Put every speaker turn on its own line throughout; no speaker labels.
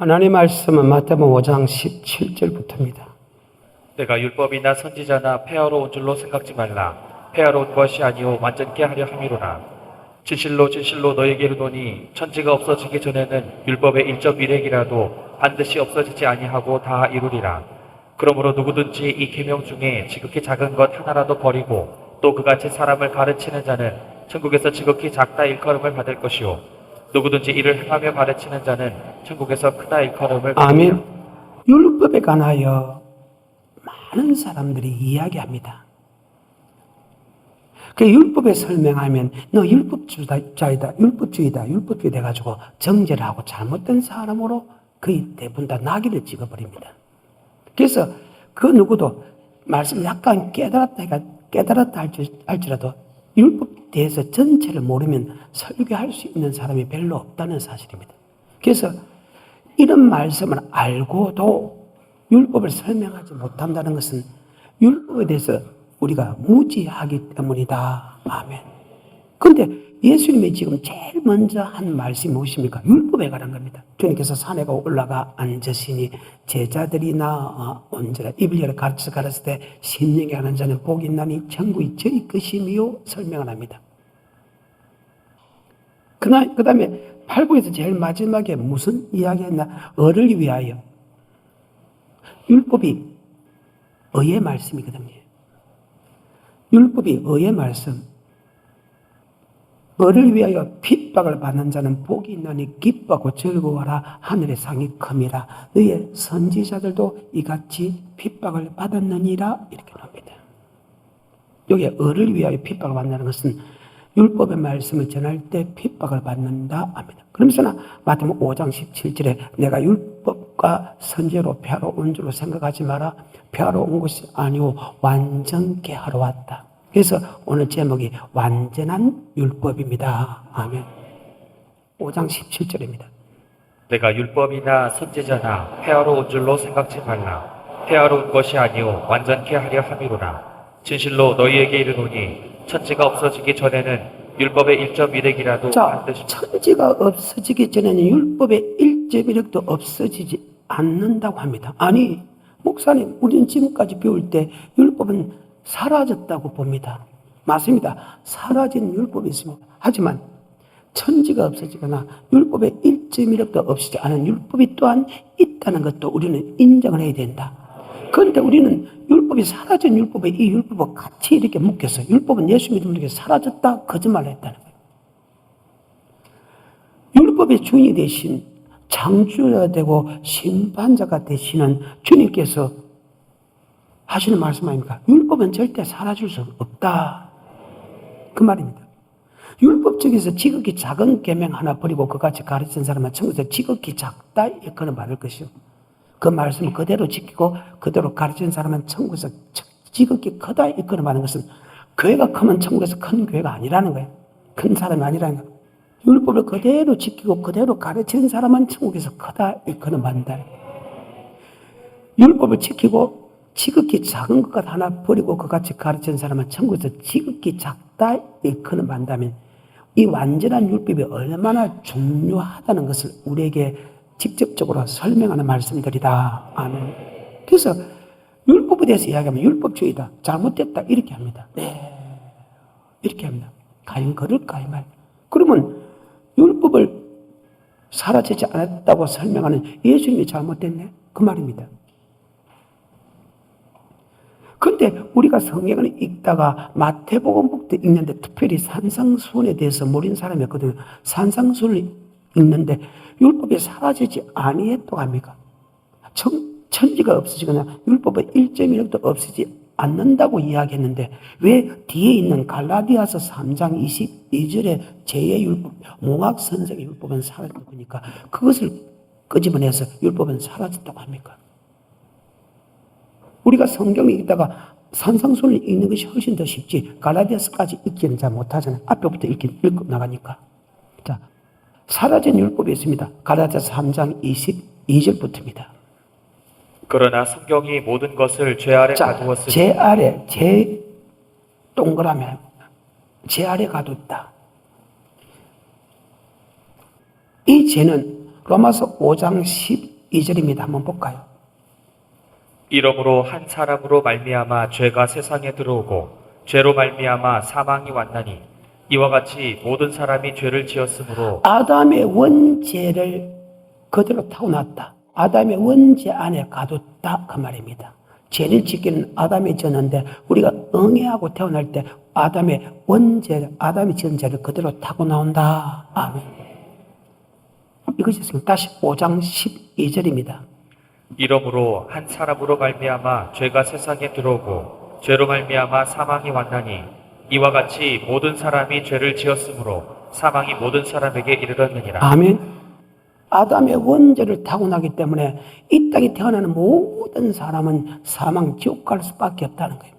하나님의 말씀은 마태복음 5장 17절부터입니다.
내가 율법이나 선지자나 폐하러 온 줄로 생각지 말라. 폐하러 온 것이 아니오 완전케 하려 함이로라. 진실로 진실로 너에게 이르노니 천지가 없어지기 전에는 율법의 1.1획이라도 반드시 없어지지 아니하고 다 이루리라. 그러므로 누구든지 이 계명 중에 지극히 작은 것 하나라도 버리고 또 그같이 사람을 가르치는 자는 천국에서 지극히 작다 일컬음을 받을 것이요 누구든지 이를 행하며 가르치는 자는 천국에서 크다 일컬음을 받으리라.
아멘. 율법에 관하여 많은 사람들이 이야기합니다. 그 율법에 설명하면 너 율법주의다, 율법주의 돼가지고 정죄를 하고 잘못된 사람으로 거의 대부분 다 낙인을 찍어버립니다. 그래서 그 누구도 말씀 약간 깨달았다 할지라도 율법에 대해서 전체를 모르면 설교할 수 있는 사람이 별로 없다는 사실입니다. 그래서 이런 말씀을 알고도 율법을 설명하지 못한다는 것은 율법에 대해서 우리가 무지하기 때문이다. 아멘. 그런데 예수님이 지금 제일 먼저 한 말씀이 무엇입니까? 율법에 관한 겁니다. 주님께서 산에 올라가 앉으시니 제자들이나 온전하 입을 열어 가르쳤을 때 심령에 하는 자는 복이 있나니 천국이 저희 것이며 설명을 합니다. 그 다음에 8부에서 제일 마지막에 무슨 이야기 했나? 을을 위하여. 율법이 의의 말씀이거든요. 율법이 의의 말씀. 너를 위하여 핍박을 받는 자는 복이 있나니 기뻐하고 즐거워하라. 하늘의 상이 큼이라. 너의 선지자들도 이같이 핍박을 받았느니라. 이렇게 나옵니다. 여기에 너를 위하여 핍박을 받는다는 것은 율법의 말씀을 전할 때 핍박을 받는다 합니다. 그러면서 마태복음 5장 17절에 내가 율법과 선지자로 폐하러 온 줄로 생각하지 마라. 폐하러 온 것이 아니오 완전케 하러 왔다. 그래서 오늘 제목이 완전한 율법입니다. 아멘. 5장 17절입니다.
내가 율법이나 선지자나 폐하러 온 줄로 생각지 말라. 폐하러 온 것이 아니오 완전케 하려 함이로라. 진실로 너희에게 이르노니 천지가 없어지기 전에는 율법의 1.1획이라도 반드시.
천지가 없어지기 전에는 율법의 1.1획도 없어지지 않는다고 합니다. 아니 목사님, 우리는 지금까지 배울 때 율법은 사라졌다고 봅니다. 맞습니다. 사라진 율법이 있습니다. 하지만 천지가 없어지거나 율법의 1.1획도 없어지지 않은 율법이 또한 있다는 것도 우리는 인정을 해야 된다. 그런데 우리는 율법이 사라진 율법에 이 율법을 같이 이렇게 묶여서 율법은 예수 믿는 분에게 사라졌다 거짓말을 했다는 거예요. 율법의 주인이 되신 창조자가 되고 심판자가 되시는 주님께서 하시는 말씀 아닙니까? 율법은 절대 사라질 수 없다. 그 말입니다. 율법 중에서 지극히 작은 계명 하나 버리고 그같이 가르친 사람은 천국에서 지극히 작다 일컬음 받을 것이요. 그 말씀을 그대로 지키고 그대로 가르치는 사람은 천국에서 지극히 크다 일컬음 받는 것은 교회가 크면 천국에서 큰 교회가 아니라는 거예요. 큰 사람이 아니라는 거예요. 율법을 그대로 지키고 그대로 가르치는 사람은 천국에서 크다 일컬음 받는다. 율법을 지키고 지극히 작은 것 하나 버리고 그같이 가르치는 사람은 천국에서 지극히 작다 일컬음 받는다면 이 완전한 율법이 얼마나 중요하다는 것을 우리에게 직접적으로 설명하는 말씀들이다. 아멘. 그래서 율법에 대해서 이야기하면 율법주의다, 잘못됐다 이렇게 합니다. 네, 이렇게 합니다. 과연 그럴까 이 말. 그러면 율법을 사라지지 않았다고 설명하는 예수님이 잘못됐네 그 말입니다. 그런데 우리가 성경을 읽다가 마태복음북도 읽는데 특별히 산상수훈에 대해서 모르는 사람이 없거든요. 산상수훈을 읽는데 율법이 사라지지 아니했다고 합니까? 천지가 없어지거나 율법의 1.1획도 없어지지 않는다고 이야기했는데 왜 뒤에 있는 갈라디아서 3장 22절에 제2율법, 몽학선생의 율법은 사라졌다고 하니까 그것을 끄집어내서 율법은 사라졌다고 합니까? 우리가 성경을 읽다가 산상수훈을 읽는 것이 훨씬 더 쉽지 갈라디아서까지 읽기는 잘 못하잖아요. 앞에부터 읽고 나가니까. 자, 사라진 율법이 있습니다. 갈라디아서 3장 22절부터입니다.
그러나 성경이 모든 것을 죄 아래 가두었으니.
제 아래, 제 동그라미 제 아래 가뒀다. 이 죄는 로마서 5장 12절입니다. 한번 볼까요?
이러므로 한 사람으로 말미암아 죄가 세상에 들어오고 죄로 말미암아 사망이 왔나니 이와 같이 모든 사람이 죄를 지었으므로
아담의 원죄를 그대로 타고났다. 아담의 원죄 안에 가뒀다. 그 말입니다. 죄를 짓기는 아담이 지었는데 우리가 응애하고 태어날 때 아담의 원죄, 아담이 지은 죄를 그대로 타고 나온다. 아멘. 이것이 다시 5장 12절입니다.
이러므로 한 사람으로 말미암아 죄가 세상에 들어오고 죄로 말미암아 사망이 왔나니 이와 같이 모든 사람이 죄를 지었으므로 사망이 모든 사람에게 이르렀느니라.
아멘. 아담의 원죄를 타고나기 때문에 이 땅에 태어나는 모든 사람은 사망, 지옥 갈 수밖에 없다는 거예요.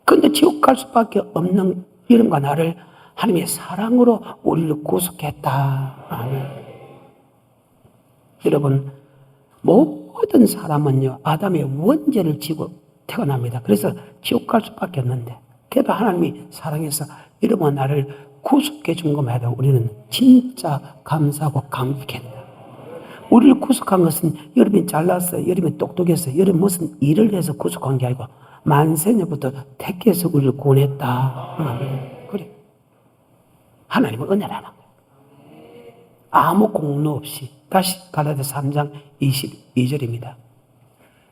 그런데 지옥 갈 수밖에 없는 이름과 나를 하나님의 사랑으로 우리를 구속했다. 아멘. 여러분, 모든 사람은요, 아담의 원죄를 지고 태어납니다. 그래서 지옥 갈 수밖에 없는데, 그래도 하나님이 사랑해서 이름과 나를 구속해 준 것만 해도 우리는 진짜 감사하고 감격했다. 우리를 구속한 것은 여러분이 잘났어요. 여러분이 똑똑했어요. 여러분 무슨 일을 해서 구속한 게 아니고 만세년부터 택해서 우리를 구원했다. 그래. 하나님은 은혜라는 거예요. 아무 공로 없이. 다시 갈라디아서 3장 22절입니다.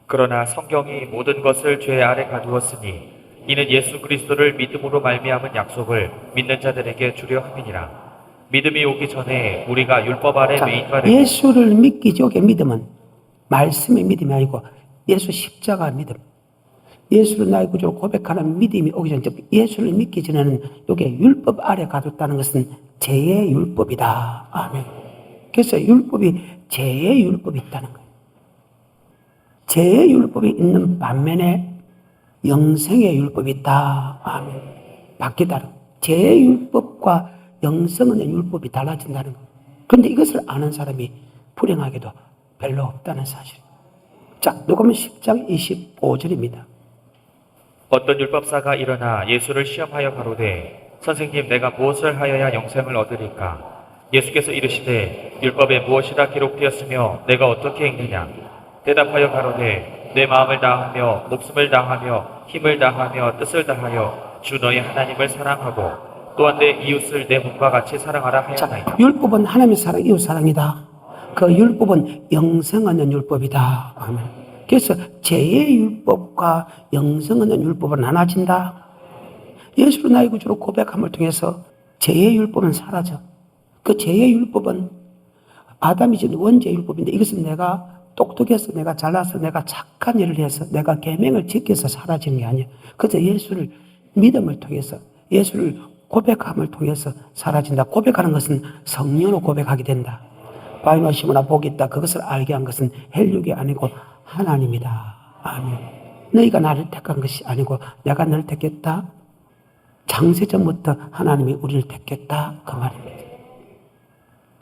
그러나 성경이 모든 것을 죄 아래 가두었으니 이는 예수 그리스도를 믿음으로 말미암은 약속을 믿는 자들에게 주려 함이니라. 믿음이 오기 전에 우리가 율법 아래 매인과 되고
예수를 믿기 전에 믿음은 말씀의 믿음이 아니고 예수 십자가 믿음. 예수를 나의 구주로 고백하는 믿음이 오기 전, 즉 예수를 믿기 전에는 이게 율법 아래 가뒀다는 것은 죄의 율법이다. 아멘. 그래서 율법이 죄의 율법이 있다는 거예요. 죄의 율법이 있는 반면에 영생의 율법이 있다. 아멘. 바뀌다는 죄의 율법과 영생의 율법이 달라진다는 거예요. 그런데 이것을 아는 사람이 불행하게도 별로 없다는 사실. 자, 누가복음 10장 25절입니다.
어떤 율법사가 일어나 예수를 시험하여 가로되 선생님 내가 무엇을 하여야 영생을 얻으리까? 예수께서 이르시되 율법에 무엇이라 기록되었으며 내가 어떻게 읽느냐? 대답하여 가로되 내 마음을 다하며 목숨을 다하며 힘을 다하며 뜻을 다하여 주 너의 하나님을 사랑하고 또한 내 이웃을 내 몸과 같이 사랑하라 하였나이다.
자, 율법은 하나님의 사랑, 이웃 사랑이다. 그 율법은 영생하는 율법이다. 아멘. 그래서 죄의 율법과 영생하는 율법은 나눠진다. 예수를 나의 구주로 고백함을 통해서 죄의 율법은 사라져. 그 죄의 율법은 아담이 지은 원죄 율법인데 이것은 내가 똑똑해서 내가 잘나서 내가 착한 일을 해서 내가 계명을 지켜서 사라지는 게 아니야. 그래서 예수를 믿음을 통해서 예수를 고백함을 통해서 사라진다. 고백하는 것은 성령으로 고백하게 된다. 바위나 시모나 복이 있다. 그것을 알게 한 것은 혈육이 아니고 하나님이다. 아멘. 너희가 나를 택한 것이 아니고 내가 너를 택했다. 창세전부터 하나님이 우리를 택했다. 그 말입니다.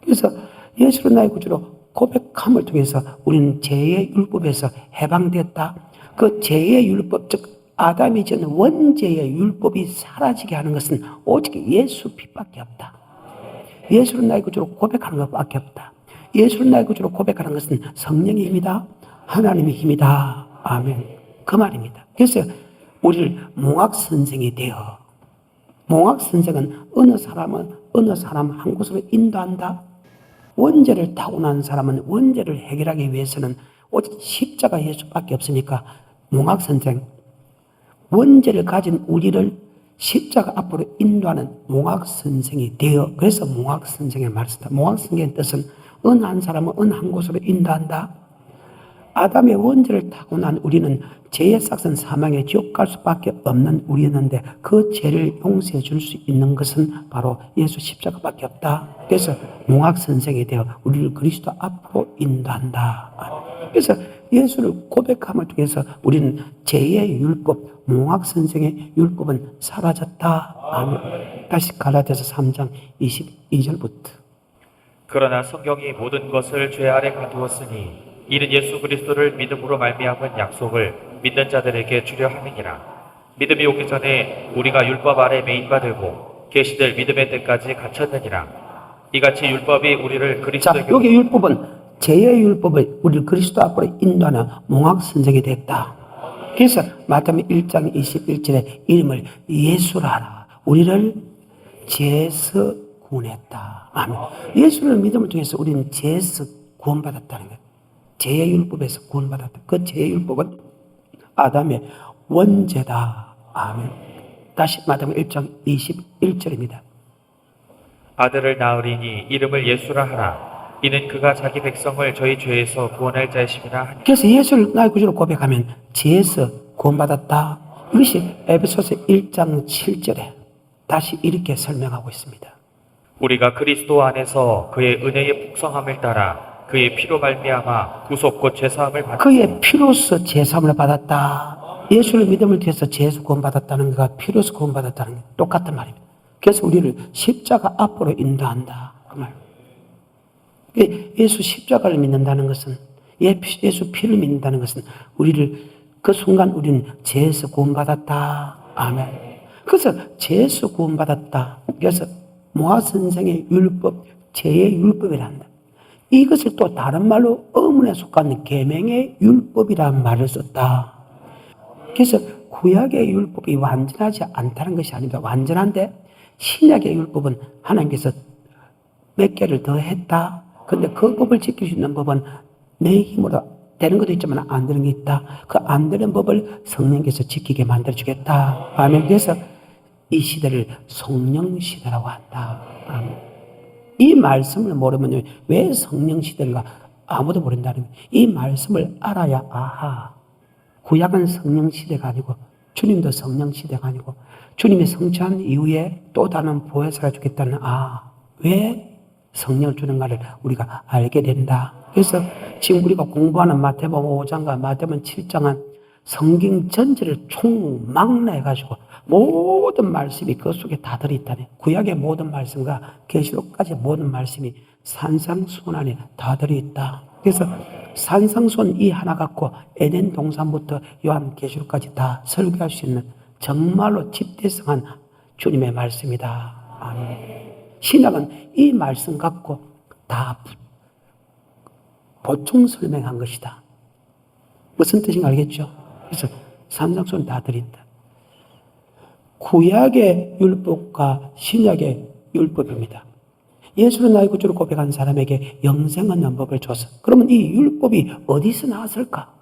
그래서 예수를 나의 구주로 고백함을 통해서 우리는 죄의 율법에서 해방됐다. 그 죄의 율법, 즉 아담이 지은 원죄의 율법이 사라지게 하는 것은 오직 예수 빛밖에 없다. 예수를 나의 구주로 고백하는 것밖에 없다. 예수를 나의 구주로 고백하는 것은 성령의 힘이다. 하나님의 힘이다. 아멘. 그 말입니다. 그래서 우리를 몽학선생이 되어, 몽학선생은 어느 사람 한 곳으로 인도한다. 원죄를 타고난 사람은 원죄를 해결하기 위해서는 오직 십자가 예수밖에 없으니까 몽학선생, 원죄를 가진 우리를 십자가 앞으로 인도하는 몽학선생이 되어, 그래서 몽학선생의 말을 쓴다. 몽학선생의 뜻은 어느 한 사람은 어느 한 곳으로 인도한다. 아담의 원죄를 타고난 우리는 죄의 싹은 사망의 지옥 갈 수밖에 없는 우리였는데 그 죄를 용서해 줄 수 있는 것은 바로 예수 십자가밖에 없다. 그래서 몽학선생이 되어 우리를 그리스도 앞으로 인도한다. 그래서 예수를 고백함을 통해서 우리는 죄의 율법, 몽학선생의 율법은 사라졌다. 아멘. 다시 갈라디아서 3장 22절부터.
그러나 성경이 모든 것을 죄 아래 가두었으니 이는 예수 그리스도를 믿음으로 말미암은 약속을 믿는 자들에게 주려 함이니라. 믿음이 오기 전에 우리가 율법 아래 매인바 되고 계시될 믿음의 때까지 갇혔느니라. 이같이 율법이 우리를
자,
그리스도에게
여기 율법은 죄의 율법을 우리 그리스도 앞으로 인도하는 몽학 선생이 됐다. 그래서 마태복음 1장 21절에 이름을 예수라 하라. 우리를 죄에서 구원했다. 아멘. 예수를 믿음을 통해서 우리는 죄에서 구원받았다는 거예요. 죄의 율법에서 구원받았다. 그 죄의 율법은 아담의 원죄다. 아멘. 다시 마태복음 1장 21절입니다.
아들을 낳으리니 이름을 예수라 하라. 이는 그가 자기 백성을 저희 죄에서 구원할 자이심이라 하니.
그래서 예수를 나의 구주로 고백하면 죄에서 구원받았다. 이것이 에베소서 1장 7절에 다시 이렇게 설명하고 있습니다.
우리가 그리스도 안에서 그의 은혜의 풍성함을 따라 그의 피로 말미암아 구속 곧 죄사함을 받았다.
그의 피로서 죄사함을 받았다. 예수를 믿음을 통해서 죄에서 구원받았다는 것과 피로서 구원받았다는 게 똑같은 말입니다. 그래서 우리를 십자가 앞으로 인도한다. 그 말. 예수 십자가를 믿는다는 것은, 예수 피를 믿는다는 것은 우리를 그 순간 우리는 죄에서 구원받았다. 아멘. 그래서 죄에서 구원받았다. 그래서 모아 선생의 율법, 죄의 율법이란다. 이것을 또 다른 말로 어문에 속하는 계명의 율법이라는 말을 썼다. 그래서 구약의 율법이 완전하지 않다는 것이 아닙니다. 완전한데 신약의 율법은 하나님께서 몇 개를 더 했다. 근데 그 법을 지킬 수 있는 법은 내 힘으로 되는 것도 있지만 안 되는 게 있다. 그 안 되는 법을 성령께서 지키게 만들어주겠다. 아멘. 그래서 이 시대를 성령 시대라고 한다. 아멘. 이 말씀을 모르면 왜 성령 시대인가 아무도 모른다는 거예요. 이 말씀을 알아야 아하. 구약은 성령 시대가 아니고 주님도 성령 시대가 아니고 주님이 성취한 이후에 또 다른 보혜사를 주겠다는 왜 성령을 주는가를 우리가 알게 된다. 그래서 지금 우리가 공부하는 마태복음 5장과 마태복음 7장은 성경 전체를 총망라해가지고 모든 말씀이 그 속에 다 들어있다네. 구약의 모든 말씀과 계시록까지 모든 말씀이 산상수훈 안에 다 들어있다. 그래서 산상수훈 이 하나 갖고 에덴 동산부터 요한계시록까지 다 설교할 수 있는 정말로 집대성한 주님의 말씀이다. 아멘. 신약은 이 말씀 갖고 다 보충 설명한 것이다. 무슨 뜻인가 알겠죠? 그래서 산상수훈 다 들어있다. 구약의 율법과 신약의 율법입니다. 예수를 나의 구주로 고백한 사람에게 영생 얻는 법을 줬어. 그러면 이 율법이 어디서 나왔을까?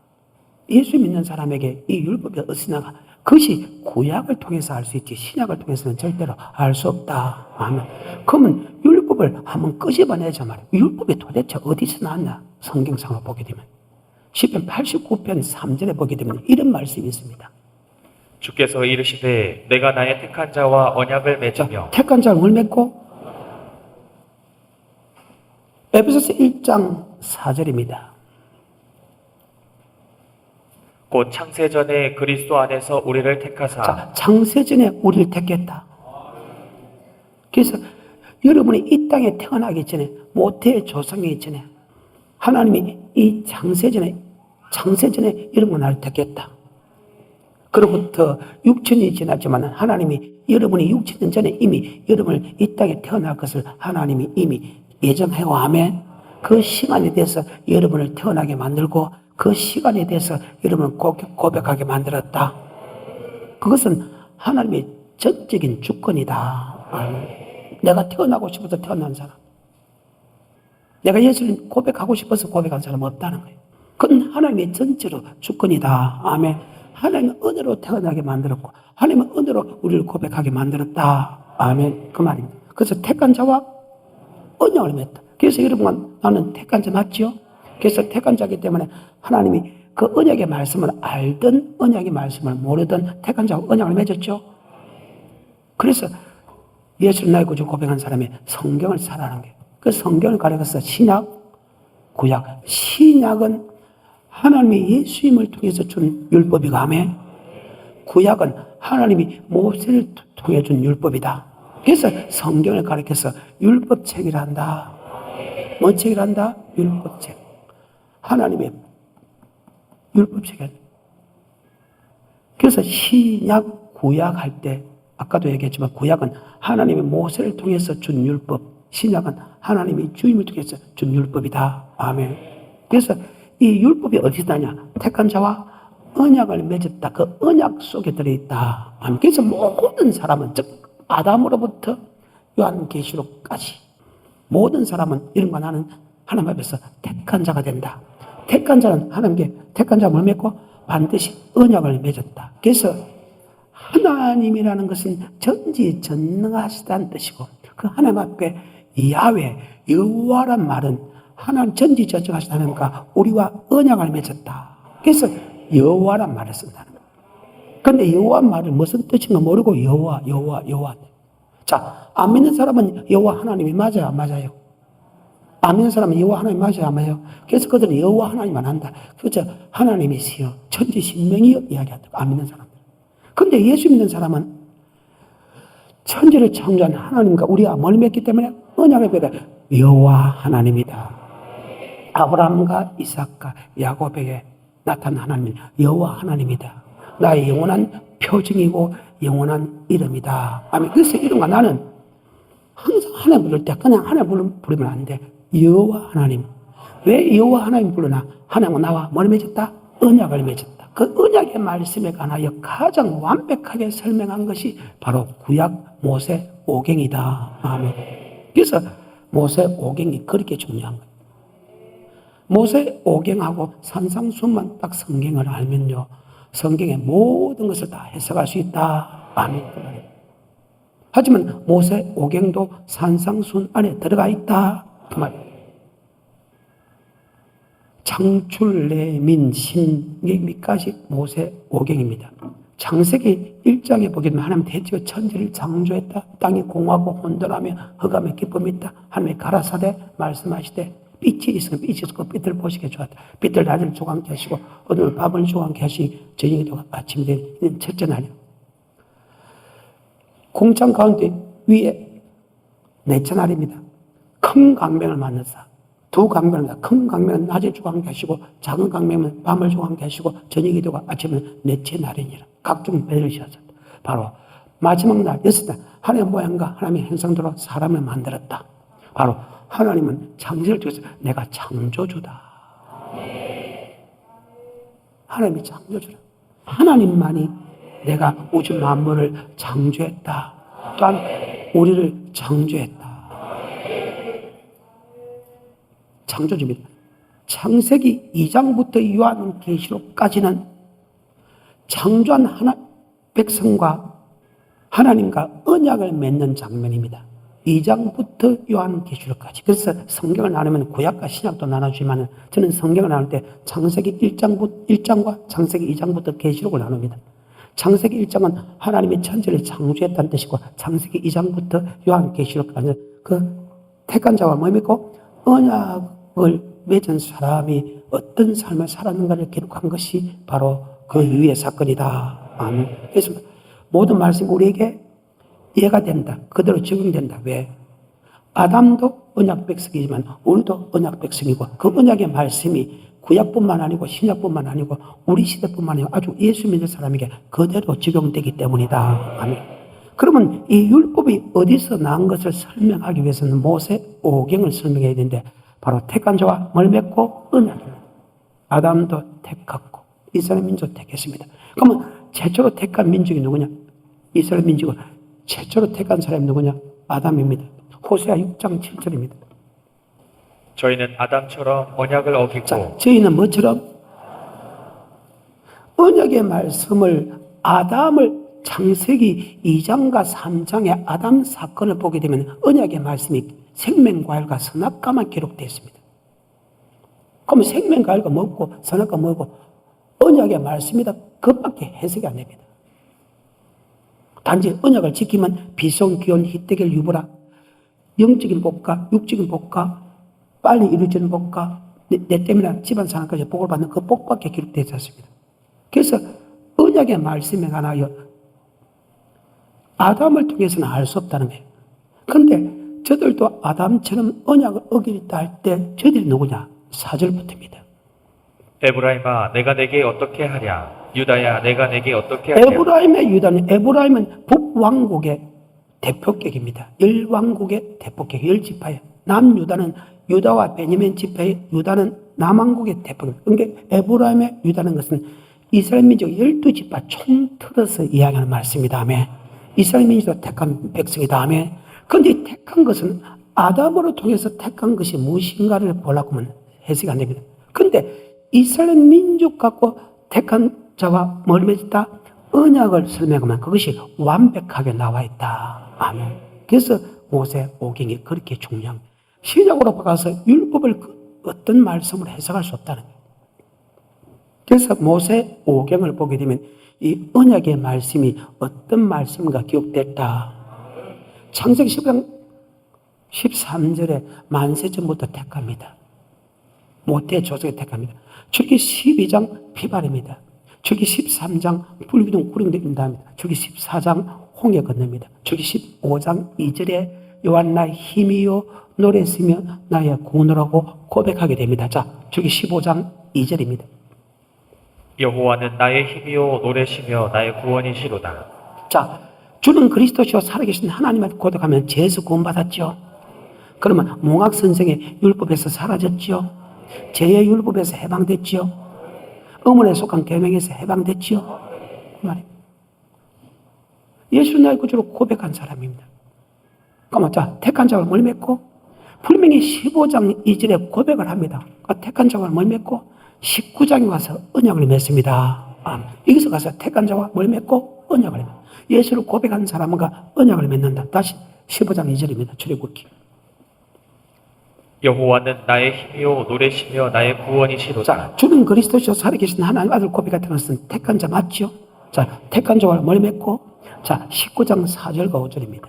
예수 믿는 사람에게 이 율법이 어디서 나가? 그것이 구약을 통해서 알 수 있지 신약을 통해서는 절대로 알 수 없다. 아멘. 그러면 율법을 한번 끄집어내자 말이야. 율법이 도대체 어디서 나왔나? 성경상으로 보게 되면 시편 89편 3절에 보게 되면 이런 말씀이 있습니다.
주께서 이르시되 내가 나의 택한 자와 언약을 맺으며.
택한 자를 뭘 맺고? 에베소서 1장 4절입니다.
곧 창세전에 그리스도 안에서 우리를 택하사.
자, 창세전에 우리를 택했다. 그래서 여러분이 이 땅에 태어나기 전에 모태의 조상이기 전에 하나님이 이 창세전에 여러분 나를 택했다. 그로부터 6천이 지났지만 하나님이 여러분이 6천 년 전에 이미 여러분을 이 땅에 태어날 것을 하나님이 이미 예정하고 아멘. 그 시간에 대해서 여러분을 태어나게 만들고 그 시간에 대해서 여러분을 고백하게 만들었다. 그것은 하나님의 전적인 주권이다. 아멘. 내가 태어나고 싶어서 태어난 사람, 내가 예수님 고백하고 싶어서 고백한 사람 없다는 거예요. 그건 하나님의 전체로 주권이다. 아멘. 하나님은 은혜로 태어나게 만들었고 하나님은 은혜로 우리를 고백하게 만들었다. 아멘. 그 말입니다. 그래서 택한 자와 언약을 맺다. 그래서 여러분 나는 택한 자 맞죠? 그래서 택한 자이기 때문에 하나님이 그 언약의 말씀을 알든 언약의 말씀을 모르든 택한 자와 언약을 맺었죠. 그래서 예수를 나의 구주 고백한 사람이 성경을 살아가는 거예요. 그 성경을 가려서 신약, 구약. 신약은 하나님이 예수님을 통해서 준 율법이고 아멘. 구약은 하나님이 모세를 통해 준 율법이다. 그래서 성경을 가리켜서 율법책이라 한다. 뭔 책이라 한다? 율법책. 하나님의 율법책이라. 그래서 신약, 구약 할 때 아까도 얘기했지만 구약은 하나님이 모세를 통해서 준 율법, 신약은 하나님이 주님을 통해서 준 율법이다. 아멘. 그래서 이 율법이 어디서 나냐? 택한 자와 언약을 맺었다. 그 언약 속에 들어있다. 아멘. 그래서 모든 사람은, 즉 아담으로부터 요한계시록까지 모든 사람은 이런 거 나는 하나님 앞에서 택한 자가 된다. 택한 자는 하나님께 택한 자가 뭘 맺고 반드시 언약을 맺었다. 그래서 하나님이라는 것은 전지전능하시다는 뜻이고, 그 하나님 앞에 야훼, 여호와란 말은 하나님 전지전능하신 하나님과 우리와 언약을 맺었다. 그래서 여호와란 말을 쓴다는 거예요. 그런데 여호와 말을 무슨 뜻인가 모르고 여호와. 자, 안 믿는 사람은 여호와 하나님이 맞아요, 안 맞아요? 안 믿는 사람은 여호와 하나님 맞아요, 안 맞아요? 그래서 그들은 여호와 하나님만 한다. 그저 하나님이시여, 천지신명이여 이야기한다. 안 믿는 사람들. 근데 예수 믿는 사람은 천지를 창조한 하나님과 우리가 뭘 맺기 때문에 언약을 맺다. 여호와 하나님이다. 아브라함과 이삭과 야곱에게 나타난 하나님, 여호와 하나님이다. 나의 영원한 표징이고 영원한 이름이다. 아멘. 그래서 이름과 나는 항상 하나님 부를 때 그냥 하나님 부르면 안 돼. 여호와 하나님. 왜 여호와 하나님 부르나? 하나님과 나와 뭘 맺었다? 언약을 맺었다. 그 언약의 말씀에 관하여 가장 완벽하게 설명한 것이 바로 구약 모세 오경이다. 아멘. 그래서 모세 오경이 그렇게 중요한 거예요. 모세 오경하고 산상수만 딱 성경을 알면요, 성경의 모든 것을 다 해석할 수 있다. 아멘. 하지만 모세 오경도 산상순 안에 들어가 있다. 그 말. 창출, 내민, 신명까지 모세 오경입니다. 창세기 1장에 보게 되면 하나님 대지와 천지를 창조했다. 땅이 공하고 혼돈하며 흑암에 기쁨이 있다. 하나님의 가라사대 말씀하시되 빛이 있으면 빛이 있고 빛을 보시게 좋았다. 빛을 낮을 조각케 하시고 어둠을 밤을 조각케 하시 저녁이 되고 아침이 되는 첫째 날이요. 공창 가운데 위에 넷째 날입니다. 큰 강명을 만나사 두 강명을, 큰 강명은 낮에 조각케 하시고 작은 강명은 밤을 조각케 하시고 저녁이 되고 아침은 넷째 날이니라. 각종 배를 지었다. 바로 마지막 날 여섯 날 하나님의 모양과 하나님의 형상대로 사람을 만들었다. 바로 하나님은 창세를 통해서 내가 창조주다. 하나님이 창조주다. 하나님만이 내가 우주 만물을 창조했다. 또한 우리를 창조했다. 창조주입니다. 창세기 2장부터 요한계시록까지는 창조한 백성과 하나님과 언약을 맺는 장면입니다. 2장부터 요한계시록까지. 그래서 성경을 나누면 구약과 신약도 나눠주지만 저는 성경을 나눌 때 창세기 1장과 창세기 2장부터 계시록을 나눕니다. 창세기 1장은 하나님이 천지를 창조했다는 뜻이고 창세기 2장부터 요한계시록까지 그 택한 자와 뭐 믿고 언약을 맺은 사람이 어떤 삶을 살았는가를 기록한 것이 바로 그 위의 사건이다. 아멘. 그래서 모든 말씀이 우리에게 이해가 된다. 그대로 적용된다. 왜? 아담도 언약 백성이지만 우리도 언약 백성이고 그 언약의 말씀이 구약뿐만 아니고 신약뿐만 아니고 우리 시대뿐만 아니고 아주 예수 믿는 사람에게 그대로 적용되기 때문이다. 아멘. 그러면 이 율법이 어디서 나온 것을 설명하기 위해서는 모세 오경을 설명해야 되는데 바로 택한 자와 뭘 맺고 언약입니다. 아담도 택했고 이스라엘 민족 택했습니다. 그러면 최초로 택한 민족이 누구냐? 이스라엘 민족은 최초로 택한 사람이 누구냐? 아담입니다. 호세아 6장 7절입니다.
저희는 아담처럼 언약을 어기고
자, 저희는 뭐처럼? 언약의 말씀을 아담을 창세기 2장과 3장의 아담 사건을 보게 되면 언약의 말씀이 생명과일과 선악과만 기록되어 있습니다. 그러면 생명과일과 뭐고 선악과 뭐고 언약의 말씀이다. 그것밖에 해석이 안 됩니다. 단지 언약을 지키면 비송, 기온, 희대결, 유보라 영적인 복과 육적인 복과 빨리 이루어지는 복과 내 때문에 집안 사람까지 복을 받는 그 복밖에 기록되지 않습니다. 그래서 언약의 말씀에 관하여 아담을 통해서는 알 수 없다는 거예요. 그런데 저들도 아담처럼 언약을 어기겠다 할 때 저들이 누구냐? 4절부터입니다.
에브라임아 내가 내게 어떻게 하랴 유다야 내가 내게 어떻게 하랴
에브라임의 유다는 에브라임은 북왕국의 대표격입니다. 10왕국의 대표격, 10지파예요. 남유다는 유다와 베냐민 지파의 유다는 남왕국의 대표입니다. 그러니까 에브라임의 유다는 것은 이스라엘 민족 12지파 총틀어서 이야기하는 말씀이다. 아멘. 이스라엘 민족도 택한 백성이다. 아멘. 그런데 택한 것은 아담으로 통해서 택한 것이 무엇인가를 보려고 하면 해석이 안 됩니다. 그런데 이스라엘 민족 갖고 택한 자와 뭘 맺었다? 언약을 설명하면 그것이 완벽하게 나와 있다. 아멘. 그래서 모세 오경이 그렇게 중요합니다. 신약으로 바꿔서 율법을 어떤 말씀으로 해석할 수 없다는 거예요. 그래서 모세 오경을 보게 되면 이 언약의 말씀이 어떤 말씀인가 기록됐다. 창세기 10장 13절에 만세전부터 택합니다. 모태 조석에 택합니다. 출기 12장 피발입니다. 출기 13장 불기둥 구름입니다. 출기 14장 홍해 건너입니다. 출기 15장 2절에 요한 나의 힘이요 노래했으며 나의 구원이라고 고백하게 됩니다. 자, 출기 15장 2절입니다.
여호와는 나의 힘이요 노래시며 나의 구원이시로다.
자, 주는 그리스도시요 살아계신 하나님을 고백하면 죄에서 구원받았죠. 그러면 몽학 선생의 율법에서 사라졌죠. 죄의 율법에서 해방됐죠. 어머니에 속한 계명에서 해방됐죠. 그 말입니다. 예수 나의 구주로 고백한 사람입니다. 그러면 자, 택한 자를 뭘 맺고? 분명히 15장 2절에 고백을 합니다. 택한 자와 뭘 맺고? 19장에 와서 언약을 맺습니다. 여기서 가서 택한 자와 뭘 맺고? 언약을 맺습니다. 예수를 고백한 사람과 언약을 맺는다. 다시 15장 2절입니다. 출애굽기.
여호와는 나의 힘이요 노래시며 나의 구원이시로다.
자, 주는 그리스도시요 살아계신 하나님 아들 고백 같은 것은 택한 자 맞죠? 자, 택한 자와 뭘 맺고? 자, 19장 4절과 5절입니다.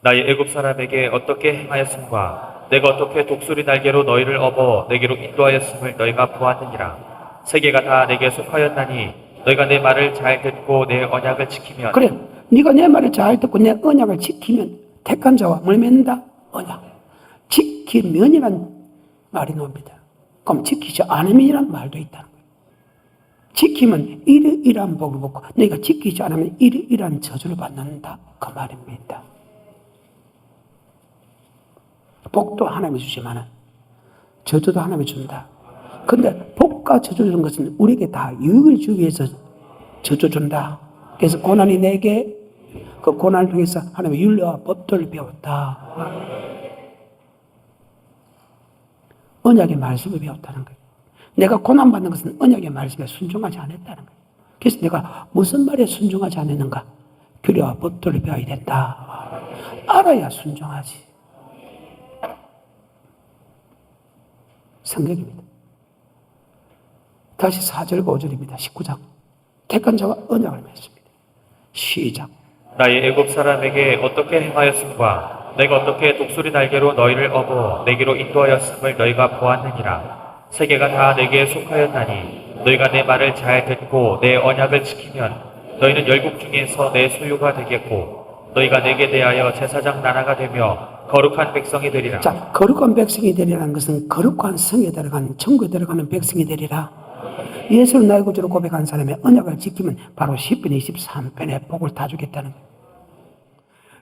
나의 애굽 사람에게 어떻게 행하였음과 내가 어떻게 독수리 날개로 너희를 업어 내게로 인도하였음을 너희가 보았느니라. 세계가 다 내게 속하였나니 너희가 내 말을 잘 듣고 내 언약을 지키면.
그래, 네가 내 말을 잘 듣고 내 언약을 지키면 택한 자와 뭘 맺는다? 언약. 지키면이란 말이 나옵니다. 그럼 지키지 않으면이란 말도 있다는 거예요. 지키면 이러이러한 복을 받고 너희가 지키지 않으면 이러이러한 저주를 받는다. 그 말입니다. 복도 하나님이 주지만 저주도 하나님이 준다. 근데 복과 저주 주는 것은 우리에게 다 유익을 주기 위해서 저주 준다. 그래서 고난이 내게 그 고난을 통해서 하나님의 윤리와 법도를 배웠다. 언약의 말씀을 배웠다는 거예요. 내가 고난받는 것은 언약의 말씀에 순종하지 않았다는 거예요. 그래서 내가 무슨 말에 순종하지 않았는가? 규례와 법도를 배워야 된다. 알아야 순종하지. 성경입니다. 다시 4절과 5절입니다. 19장. 택한 자와 언약을 맺습니다. 시작.
나의 애굽 사람에게 어떻게 행하였음과 내가 어떻게 독수리 날개로 너희를 업어 내게로 인도하였음을 너희가 보았느니라. 세계가 다 내게 속하였나니 너희가 내 말을 잘 듣고 내 언약을 지키면 너희는 열국 중에서 내 소유가 되겠고 너희가 내게 대하여 제사장 나라가 되며 거룩한 백성이 되리라.
자, 거룩한 백성이 되리라는 것은 거룩한 성에 들어가는 천국에 들어가는 백성이 되리라. 예수를 나의 구주로 고백한 사람의 언약을 지키면 바로 10편 23편의 복을 다 주겠다는 거예요.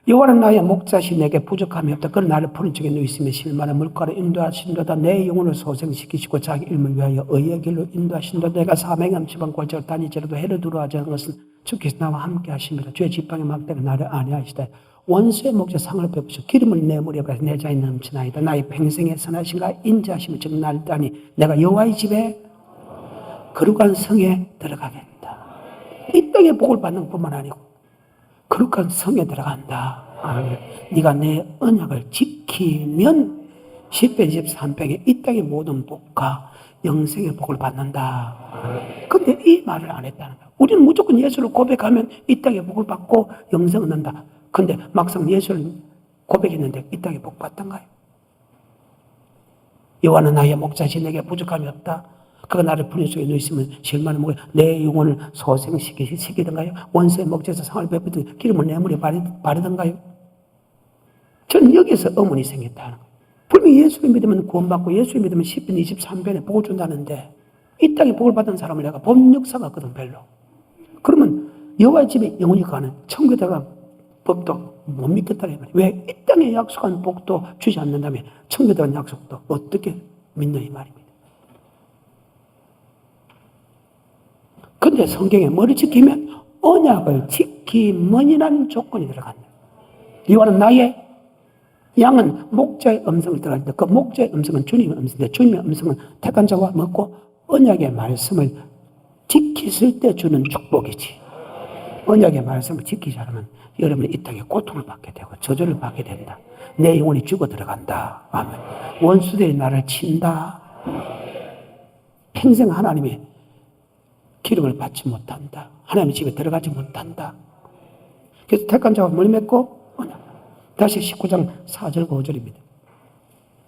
여호와는 나의 목자시 내게 부족함이 없다. 그런 나를 푸른 쪽에 누이시며 실만한 물가로 인도하신도다. 내 영혼을 소생시키시고 자기 이름을 위하여 의의 길로 인도하신도다. 내가 사명함 지방 골짜기로 다니지라도 해를 두려워하지 않은 것은 주께서 나와 함께 하십니다. 주의 지팡이 막대가 나를 안위하시다. 원수의 목자 상을 베푸시고 기름을 내 머리에 바르시 내 자에 넘치나이다. 나의 평생에 선하신가 인자하시며 즉 나를 따니 내가 여호와의 집에 거룩한 성에 들어가겠다. 이 땅의 복을 받는 것뿐만 아니고 거룩한 성에 들어간다. 네가 내 언약을 지키면 10편 23편에 이 땅의 모든 복과 영생의 복을 받는다. 근데 이 말을 안 했다는 거야. 우리는 무조건 예수를 고백하면 이 땅의 복을 받고 영생을 얻는다. 근데 막상 예수를 고백했는데 이 땅에 복 받던가요? 여호와는 나의 목자시 내게 부족함이 없다. 그가 나를 푸른 속에 누이시면 실만한 목에 내 영혼을 소생시키던가요? 원수의 목자에서 상을 베푸든 기름을 내 머리에 바르던가요? 저는 여기서 의문이 생겼다는 거예요. 분명히 예수를 믿으면 구원받고 예수를 믿으면 10편 23편에 복을 준다는데 이 땅에 복을 받은 사람을 내가 본 역사가 없거든 별로. 그러면 여호와의 집에 영혼이 가는 천국에 들어가 법도 못 믿겠다는 말이에요. 왜? 이 땅에 약속한 복도 주지 않는다면 천국에 들어간 약속도 어떻게 믿는 이 말입니다. 근데 성경에 뭐를 지키면 언약을 지키면이라는 조건이 들어간다. 이와는 나의 양은 목자의 음성을 들어갈 때 그 목자의 음성은 주님의 음성인데 주님의 음성은 택한 자와 먹고 언약의 말씀을 지켰을 때 주는 축복이지. 언약의 말씀을 지키지 않으면 여러분이 이 땅에 고통을 받게 되고 저주를 받게 된다. 내 영혼이 죽어 들어간다. 아멘. 원수들이 나를 친다. 평생 하나님의 기름을 받지 못한다. 하나님의 집에 들어가지 못한다. 그래서 택한 자와 뭘 맺고 언약. 다시 19장 4절 5절입니다.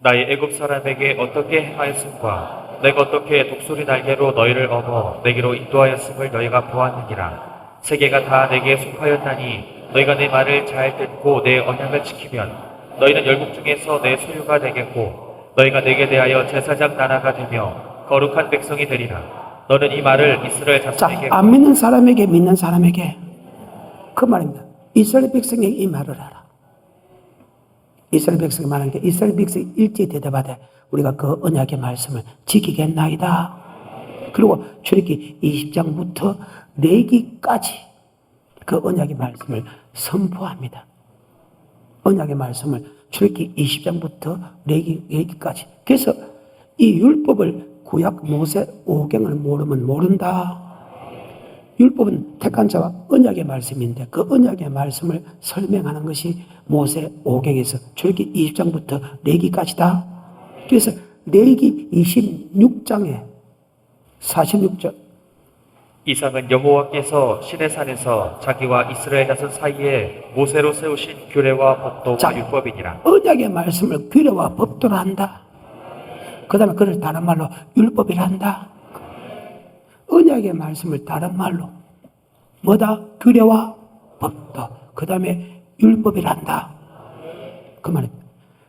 나의 애굽 사람에게 어떻게 행하였음과 내가 어떻게 독수리 날개로 너희를 업어 내게로 인도하였음을 너희가 보았느니라. 세계가 다 내게 속하였나니 너희가 내 말을 잘 듣고 내 언약을 지키면 너희는 열국 중에서 내 소유가 되겠고 너희가 내게 대하여 제사장 나라가 되며 거룩한 백성이 되리라. 너는 이 말을 이스라엘 자손에게
안 믿는 사람에게 믿는 사람에게 그 말입니다. 이스라엘 백성에게 이 말을 하라. 이스라엘 백성이 말하는 게 이스라엘 백성이 일제히 대답하되 우리가 그 언약의 말씀을 지키겠나이다. 그리고 출애굽기 20장부터 레위기까지 그 언약의 말씀을 선포합니다. 언약의 말씀을 출애굽기 20장부터 레위기까지. 그래서 이 율법을 구약 모세 5경을 모르면 모른다. 율법은 택한 자와 언약의 말씀인데 그 언약의 말씀을 설명하는 것이 모세 5경에서 출애굽기 20장부터 레위기까지다. 그래서 레위기 26장에 46절
이상은 여호와께서 시내산에서 자기와 이스라엘 자손 사이에 모세로 세우신 규례와 법도와 율법이니라.
언약의 말씀을 규례와 법도로 한다. 그 다음에 그를 다른 말로 율법이라 한다. 언약의 말씀을 다른 말로 뭐다? 규례와 법도. 그 다음에 율법이라 한다. 그 말입니다.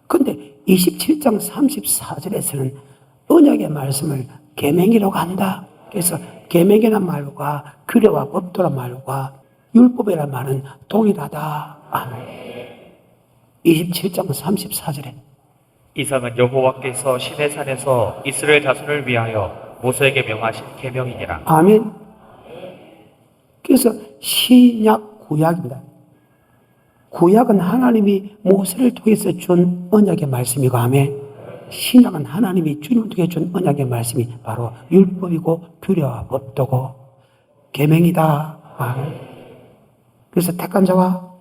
근데 27장 34절에서는 언약의 말씀을 계명이라고 한다. 그래서 계명이란 말과 규례와 법도란 말과 율법이란 말은 동일하다. 아멘. 27장 34절에
이상은 여호와께서 시내산에서 이스라엘 자손을 위하여 모세에게 명하신 계명이니라.
아멘. 그래서 신약 구약입니다. 구약은 하나님이 모세를 통해서 준 언약의 말씀이고 아멘. 신약은 하나님이 주님을 통해 준 언약의 말씀이 바로 율법이고 규례와 법도고 계명이다. 아멘. 그래서 택한 자와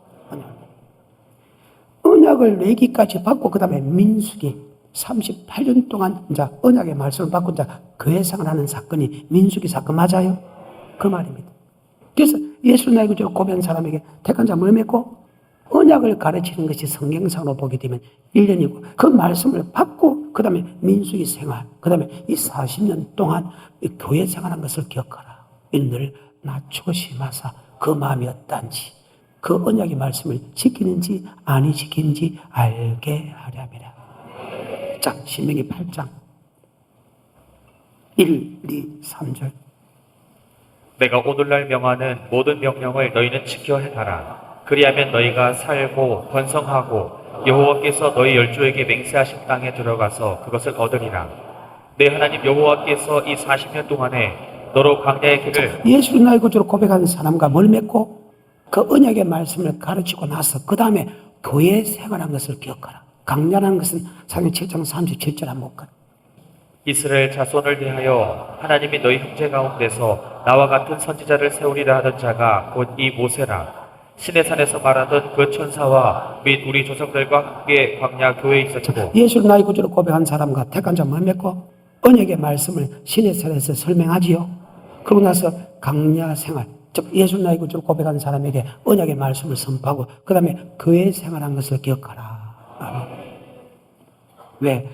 언약을 레위기까지 받고 그 다음에 민수기 38년 동안 이제 언약의 말씀을 받고 이제 교회 생활하는 사건이 민수기 사건 맞아요? 그 말입니다. 그래서 예수 나의 구주로 고백한 사람에게 택한 자 뭘 맺고 언약을 가르치는 것이 성경상으로 보게 되면 1년이고 그 말씀을 받고 그 다음에 민수기 생활 그 다음에 이 40년 동안 이 교회 생활한 것을 기억하라. 이를 낮추고 심하사 그 마음이 어떤지 그 언약의 말씀을 지키는지 아니 지키는지 알게 하려니라. 자, 신명기 8장 1, 2, 3절
내가 오늘날 명하는 모든 명령을 너희는 지켜 행하라. 그리하면 너희가 살고 번성하고 여호와께서 너희 열조에게 맹세하신 땅에 들어가서 그것을 얻으리라. 내 하나님 여호와께서 이 40년 동안에 너로 광야의 길을
예수를 나의 구주로 고백하는 사람과 뭘 맺고 그 언약의 말씀을 가르치고 나서 그 다음에 교회 생활한 것을 기억하라. 강야라는 것은 사도행 7장 37절 한번 볼까요?
이스라엘 자손을 대하여 하나님이 너희 형제 가운데서 나와 같은 선지자를 세우리라 하던 자가 곧 이 모세라. 시내산에서 말하던 그 천사와 및 우리 조상들과 함께 광야 교회에 있었고
예수를 나의 구주로 고백한 사람과 택한 자 뭘 맺고 언약의 말씀을 시내산에서 설명하지요. 그러고 나서 강야 생활 즉 예수 나의 구주로 고백한 사람에게 언약의 말씀을 선포하고 그 다음에 교회 생활한 것을 기억하라. 아멘. 왜?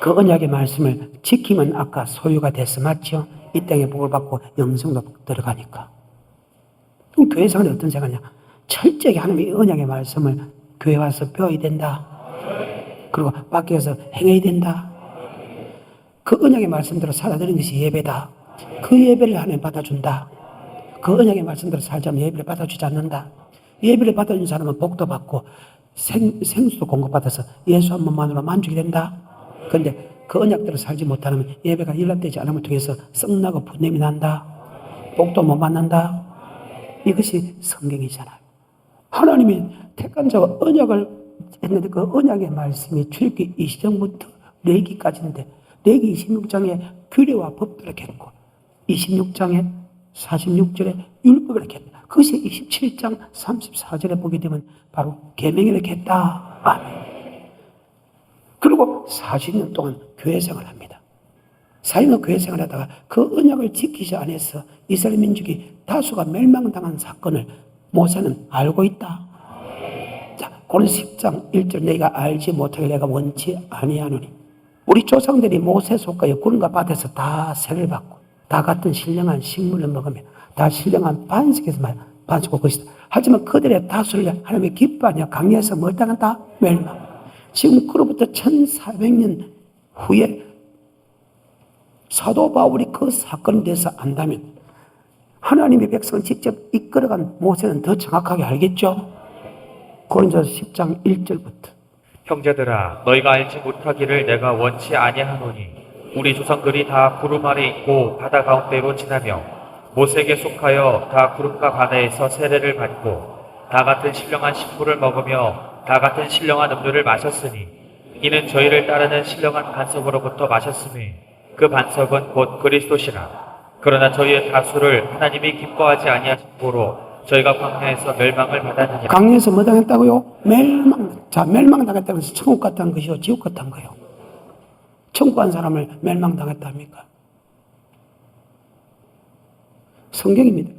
그 언약의 말씀을 지키면 아까 소유가 됐어. 맞죠? 이 땅에 복을 받고 영생도 들어가니까. 그럼 교회 생활이 어떤 생활이냐? 철저하게 하나님의 언약의 말씀을 교회 와서 배워야 된다. 그리고 밖에서 행해야 된다. 그 언약의 말씀대로 살아드는 것이 예배다. 그 예배를 하나님 받아준다. 그 언약의 말씀대로 살자면 예배를 받아주지 않는다. 예배를 받은 사람은 복도 받고 생수도 공급받아서 예수 한 번만으로 만족이 된다. 그런데 그 언약대로 살지 못하면 예배가 일납되지 않음을 통해서 썩나고 분냄이 난다. 복도 못 받는다. 이것이 성경이잖아요. 하나님이 택한 자와 언약을 했는데 그 언약의 말씀이 출애굽기 20장부터 레위기까지인데 레위기 26장에 규례와 법들을 했고 26장에 46절에 율법을 했다. 그것이 27장 34절에 보게 되면 바로 계명을 했다. 아멘. 그리고 40년 동안 교회 생활을 합니다. 40년 교회 생활을 하다가 그 언약을 지키지 않아서 이스라엘 민족이 다수가 멸망당한 사건을 모세는 알고 있다. 자, 고린도서 10장 1절 내가 알지 못하게 내가 원치 아니하노니 우리 조상들이 모세 속가에 구름과 바다에서 다 세를 받고 다 같은 신령한 식물을 먹으며 다 신령한 반석에서 반석고 것이다. 하지만 그들의 다수를 하나님의 기뻐하냐 강야에서 뭘 당한다? 멸망. 지금 그로부터 1400년 후에 사도 바울이 그 사건에 대해서 안다면 하나님의 백성을 직접 이끌어간 모세는 더 정확하게 알겠죠? 고린도서 10장 1절부터
형제들아 너희가 알지 못하기를 내가 원치 아니하노니 우리 조상들이 다 구름 아래 있고 바다 가운데로 지나며 모세에게 속하여 다 구름과 바다에서 세례를 받고 다 같은 신령한 식물을 먹으며 다 같은 신령한 음료를 마셨으니 이는 저희를 따르는 신령한 반석으로부터 마셨으니 그 반석은 곧 그리스도시라. 그러나 저희의 다수를 하나님이 기뻐하지 아니하심으로 저희가 광야에서 멸망을 받았느니라.
강야에서 뭐 당했다고요? 멸망. 자, 멸망당했다고 해서 천국 갔다는 것이요? 지옥 갔다는 거예요? 천국 간 사람을 멸망당했답니까? 성경입니다.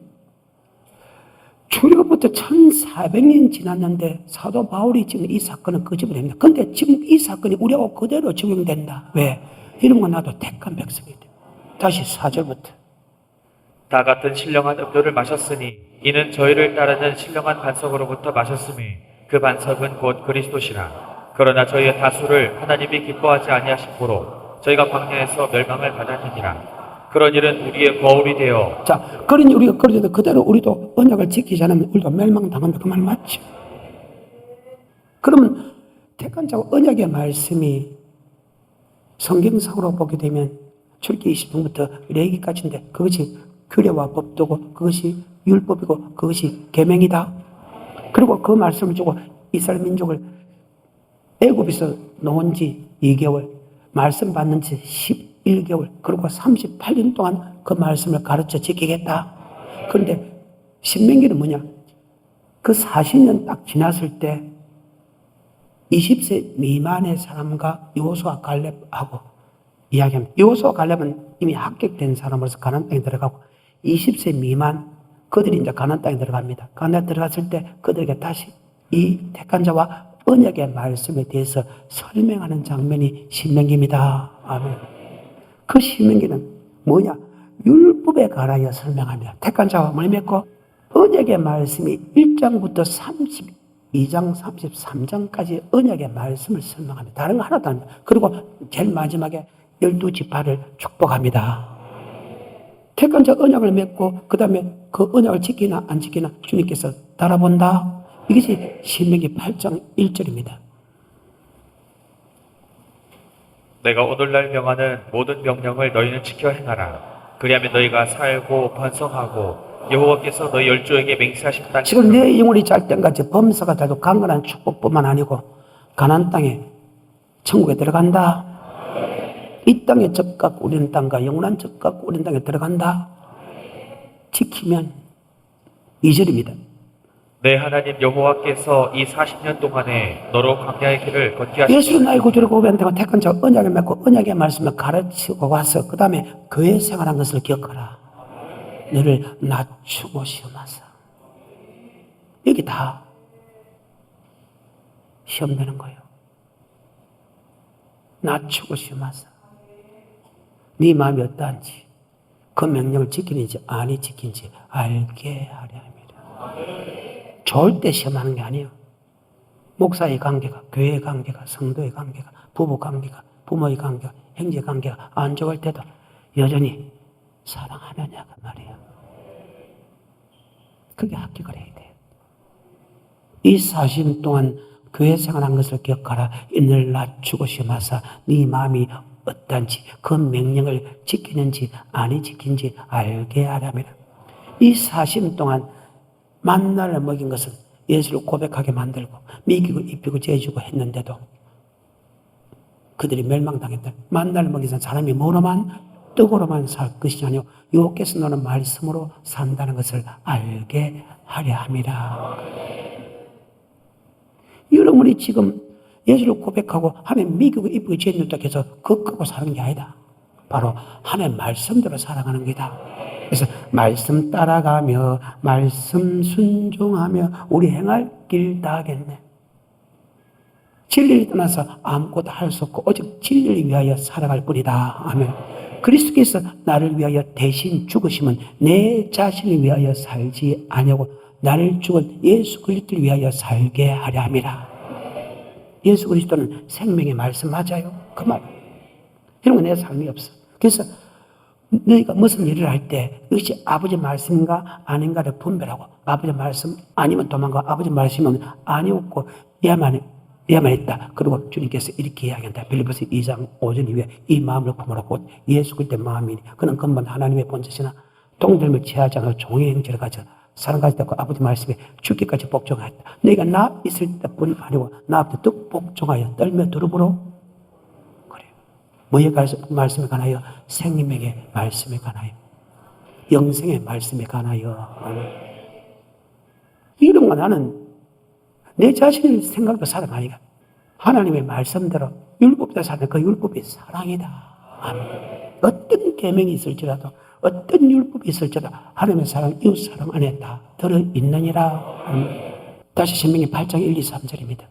출애굽부터 1400년 지났는데 사도 바울이 지금 이 사건을 끄집어냅니다. 근데 지금 이 사건이 우리하고 그대로 적용된다. 왜? 이름과 나도 택한 백성이다. 다시 4절부터.
다 같은 신령한 음료를 마셨으니 이는 저희를 따르는 신령한 반석으로부터 마셨으니 그 반석은 곧 그리스도시라. 그러나 저희의 다수를 하나님이 기뻐하지 아니하심으로 저희가 광야에서 멸망을 받았느니라. 그런 일은 우리의 거울이 되어
자, 그러니 우리가 그러는데 그대로 우리도 언약을 지키지 않으면 우리도 멸망당한다. 그 말 맞죠? 그러면 택한 자와 언약의 말씀이 성경상으로 보게 되면 출애굽기 20장부터 레위기까지인데 그것이 규례와 법도고 그것이 율법이고 그것이 계명이다. 그리고 그 말씀을 주고 이스라엘 민족을 애굽에서 놓은 지 2개월, 말씀 받는 지 11개월, 그리고 38년 동안 그 말씀을 가르쳐 지키겠다. 그런데 신명기는 뭐냐? 그 40년 딱 지났을 때 20세 미만의 사람과 여호수아 갈렙하고 이야기합니다. 여호수아 갈렙은 이미 합격된 사람으로서 가나안 땅에 들어가고 20세 미만 그들이 이제 가나안 땅에 들어갑니다. 가나안에 들어갔을 때 그들에게 다시 이 택한 자와 언약의 말씀에 대해서 설명하는 장면이 신명기입니다. 아멘. 그 신명기는 뭐냐? 율법에 관하여 설명합니다. 택한 자와 뭘 맺고 언약의 말씀이 1장부터 32장, 33장까지 언약의 말씀을 설명합니다. 다른 거 하나도 안 합니다. 그리고 제일 마지막에 12지파를 축복합니다. 택한 자 언약을 맺고 그 다음에 그 언약을 지키나 안 지키나 주님께서 달아본다. 이것이 신명기 8장 1절입니다.
내가 오늘날 명하는 모든 명령을 너희는 지켜 행하라. 그리하면 너희가 살고 번성하고 여호와께서 너희 열조에게 맹세하신 땅에
지금 내 영혼이 잘 땐같이 범사가 잘도 강건한 축복뿐만 아니고 가나안 땅에 천국에 들어간다. 이 땅에 적각 우리는 땅과 영원한 적각 우리는 땅에 들어간다. 지키면 2절입니다.
내 하나님 여호와께서 이 40년 동안에 너로 광야의 길을 걷게 하시고
예수는 나의 구주를 고백한다고 택한 자 언약을 맺고 언약의 말씀을 가르치고 와서 그 다음에 교회 생활한 것을 기억하라. 너를 낮추고 시험하사. 여기 다 시험되는 거예요. 낮추고 시험하사. 네 마음이 어떠한지 그 명령을 지키는지 아니 지킨지 알게 하려 합니다. 좋을 때 시험하는 게 아니에요. 목사의 관계가, 교회의 관계가, 성도의 관계가, 부부 관계가, 부모의 관계가, 형제 관계가 안 좋을 때도 여전히 사랑하느냐가 말이에요. 그게 합격을 해야 돼요. 이 40년 동안 교회 생활한 것을 기억하라. 이를 낮추고 심하사 네 마음이 어떤지 그 명령을 지키는지 아니 지킨지 알게 하라며. 이 40년 동안 만나를 먹인 것은 예수를 고백하게 만들고 미기고 입히고 재주고 했는데도 그들이 멸망당했다. 만나를 먹인 사람이 뭐로만 떡으로만 살 것이 아니요 여호와께서 너는 말씀으로 산다는 것을 알게 하려 함이라. 여러분이 지금 예수를 고백하고 하나님 믿고 입고 죄인들도 해서 그거 끄고 사는 게 아니다. 바로 하나님 말씀대로 살아가는 거다. 그래서 말씀 따라가며 말씀 순종하며 우리 행할 길 다 하겠네. 진리를 떠나서 아무것도 할 수 없고 오직 진리를 위하여 살아갈 뿐이다. 아멘. 그리스도께서 나를 위하여 대신 죽으심은 내 자신을 위하여 살지 아니하고 나를 죽은 예수 그리스도를 위하여 살게 하려 함이라. 예수 그리스도는 생명의 말씀 맞아요. 그 말. 이런 거 내 삶이 없어. 그래서 너희가 무슨 일을 할 때 이것이 아버지 말씀인가 아닌가를 분별하고 아버지 말씀 아니면 도망가 아버지 말씀이면 아니었고 야만 있다. 그리고 주님께서 이렇게 이야기한다. 빌립보서 2장 5절 이후에 이 마음을 품으라 곧 예수 그리스도의 마음이니 그는 근본 하나님의 본체시나 동들을 취하지 않아 종의 형체를 가져 사랑까지 듣고 아버지 말씀에 죽기까지 복종하였다. 너희가 나 있을 때뿐 아니고 나 앞에 또 복종하여 떨며 두루부로 그래요. 뭐에 말씀에 관하여 생명의 말씀에 관하여 영생의 말씀에 관하여 이런 거 나는 내 자신을 생각도 살아가니까 하나님의 말씀대로 율법대로 사는 그 율법이 사랑이다. 아멘. 어떤 계명이 있을지라도 어떤 율법이 있을지라도 하나님의 사랑, 이웃 사랑 안에 다 들어있느니라. 아멘. 다시 신명기 8장 1, 2, 3절입니다.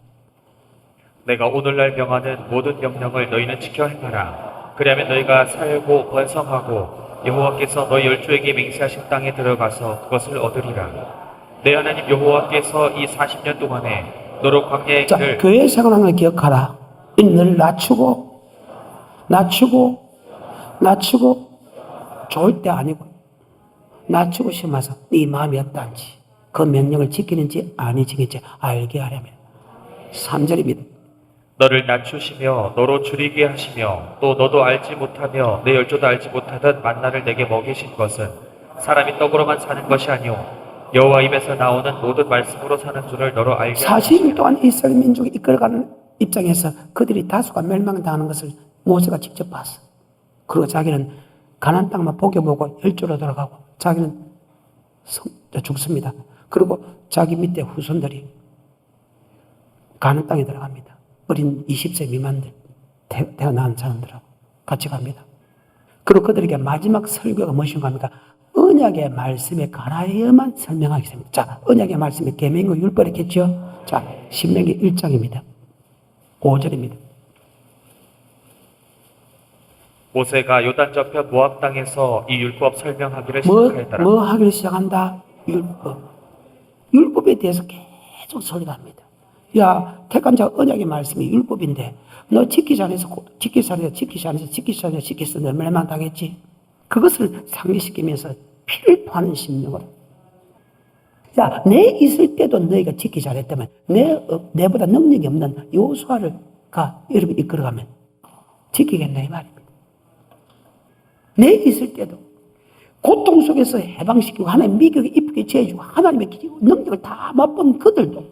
내가 오늘날 명하는 모든 명령을 너희는 지켜 행하라. 그리하면 너희가 살고 번성하고 여호와께서 너희 열조에게 맹세하신 땅에 들어가서 그것을 얻으리라. 내 하나님 여호와께서 이 40년 동안에 너로 광야의
자,
길을
교회 생활하는 걸 기억하라. 늘 낮추고 좋을 때 아니고 낮추고 심어서 네 마음이 어떤지 그 명령을 지키는지 아니 지키는지 알게 하려면 3절입니다.
너를 낮추시며 너로 줄이게 하시며 또 너도 알지 못하며 내 열조도 알지 못하던 만나를 내게 먹이신 것은 사람이 떡으로만 사는 것이 아니오 여호와 입에서 나오는 모든 말씀으로 사는 줄을 너로 알게
40일 동안 이스라엘 민족이 이끌어가는 입장에서 그들이 다수가 멸망당하는 것을 모세가 직접 봤어. 그리고 자기는 가나안 땅만 포기보고 열조로 돌아가고 자기는 죽습니다. 그리고 자기 밑에 후손들이 가나안 땅에 들어갑니다. 어린 20세 미만들 태어난 사람들하고 같이 갑니다. 그리고 그들에게 마지막 설교가 무엇인가 합니까? 언약의 말씀에 관하여만 설명하겠습니다. 자, 언약의 말씀이 계명과 율법이겠죠? 자, 신명기 1장입니다. 5절입니다.
모세가 요단 저편 모압 땅에서 이 율법 설명하기를 시작하였더라.
뭐 하기를 시작한다? 율법. 율법에 대해서 계속 설교합니다. 야, 택한 자 언약의 말씀이 율법인데 너 지키지 않아서 너 멸망당했지. 그것을 상기시키면서 피를 토하는 심령으로. 야, 내 있을 때도 너희가 지키지 않았다면 내보다 능력이 없는 여호수아를 여러분 이끌어가면 지키겠네 이 말입니다. 내 있을 때도 고통 속에서 해방시키고 하나님 미국에 이쁘게 재해주고 하나님의 능력을 다 맛본 그들도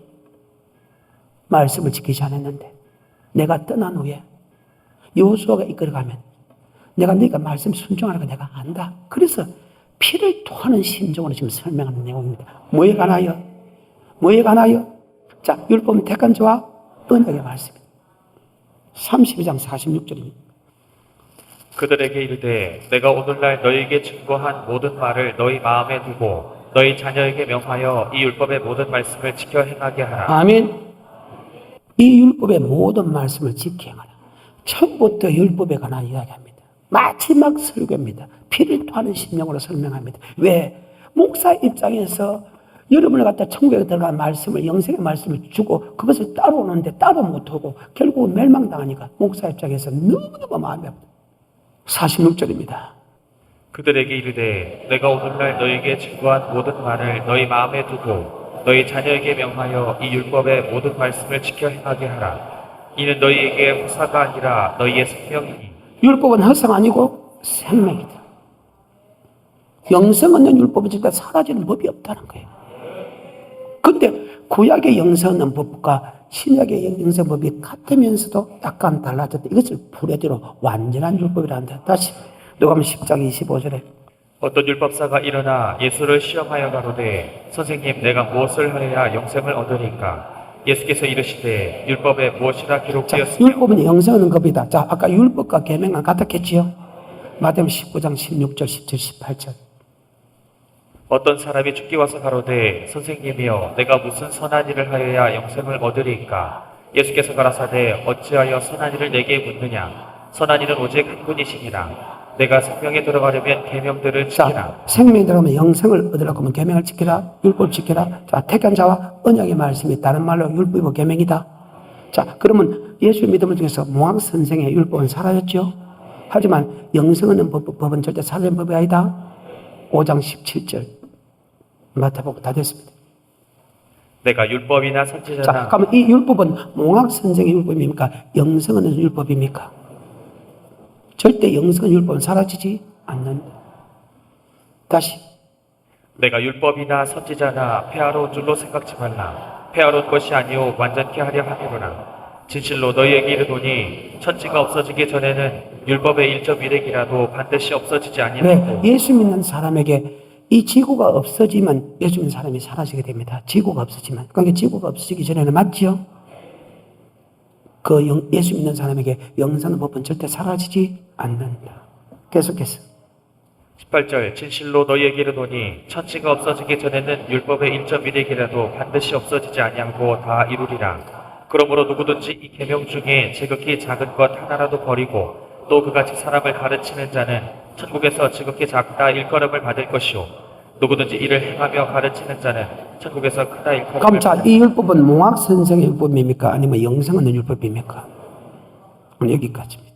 말씀을 지키지 않았는데 내가 떠난 후에 여호수아가 이끌어가면 내가 너희가 말씀 순종하는 거 내가 안다. 그래서 피를 토하는 심정으로 지금 설명하는 내용입니다. 뭐에 관하여? 자, 율법은 택한 자와 언약의 말씀입니다. 32장 46절입니다.
그들에게 이르되 내가 오늘날 너희에게 증거한 모든 말을 너희 마음에 두고 너희 자녀에게 명하여 이 율법의 모든 말씀을 지켜 행하게 하라.
아멘. 이 율법의 모든 말씀을 지켜 행하라. 처음부터 율법에 관한 이야기합니다. 마지막 설교입니다. 피를 토하는 심령으로 설명합니다. 왜? 목사 입장에서 여러분을 갖다 천국에 들어간 말씀을 영생의 말씀을 주고 그것을 따라오는데 따로 못하고 결국은 멸망당하니까 목사 입장에서 너무너무 마음이 아프다. 46절입니다.
그들에게 이르되 내가 오늘날 너희에게 증거한 모든 말을 너희 마음에 두고 너희 자녀에게 명하여 이 율법의 모든 말씀을 지켜 행하게 하라. 이는 너희에게 후사가 아니라 너희의 생명이니
율법은 허상 아니고 생명이다. 영생 없는 율법은 진짜 사라지는 법이 없다는 거예요. 근데 구약의 영생 없는 법과 신약의 영생 법이 같으면서도 약간 달라졌다. 이것을 풀어대로 완전한 율법이란다. 다시 누가복음 10장 25절에
어떤 율법사가 일어나 예수를 시험하여 가로되 선생님 내가 무엇을 하여야 영생을 얻으리까? 예수께서 이르시되 율법에 무엇이라
자,
기록되었으며
율법은 영생 없는 법이다. 자, 아까 율법과 계명은 같았겠지요? 마태복음 19장 16절, 17, 18절.
어떤 사람이 죽기 와서 가로되 선생님이여 내가 무슨 선한 일을 하여야 영생을 얻으리까? 예수께서 가라사대 어찌하여 선한 일을 내게 묻느냐? 선한 일은 오직 한 분이시니라. 내가 생명에 들어가려면 계명들을 지키라.
자, 생명에 들어가면 영생을 얻으려고 하면 계명을 지키라, 율법 지키라. 자, 택한 자와 언약의 말씀이 다른 말로 율법이고 계명이다. 자, 그러면 예수 믿음을 통해서 모학 선생의 율법은 사라졌죠. 하지만 영생 없는 법은 절대 사라진 법이 아니다. 5장 17절. 마태복음 다 됐습니다.
내가 율법이나
자,
선지자나
그러면 이 율법은 몽학 선생의 율법입니까? 영생 없는 율법입니까? 절대 영생 없는 율법은 사라지지 않는다. 다시
내가 율법이나 선지자나 폐하러 온 줄로 생각지 말라. 폐하러 온 것이 아니오 완전케 하려 함이로라. 진실로 너희에게 이르노니 천지가 없어지기 전에는 율법의 1.1핵이라도 반드시 없어지지
왜?
아니하고
예수 믿는 사람에게 이 지구가 없어지면 예수 믿는 사람이 사라지게 됩니다. 지구가 없어지면. 그러니까 지구가 없어지기 전에는 맞죠? 예수 믿는 사람에게 영생의 법은 절대 사라지지 않는다. 계속해서.
18절 진실로 너희에게 이르노니 천지가 없어지기 전에는 율법의 1.1핵이라도 반드시 없어지지 아니하고 다 이루리라. 그러므로 누구든지 이 계명 중에 지극히 작은 것 하나라도 버리고 또 그같이 사람을 가르치는 자는 천국에서 지극히 작다 일컬음을 받을 것이요 누구든지 이를 행하며 가르치는 자는 천국에서 크다 일컬음을
그럼 자, 이 율법은 몽학 선생의 율법입니까? 아니면 영생 없는 율법입니까? 여기까지.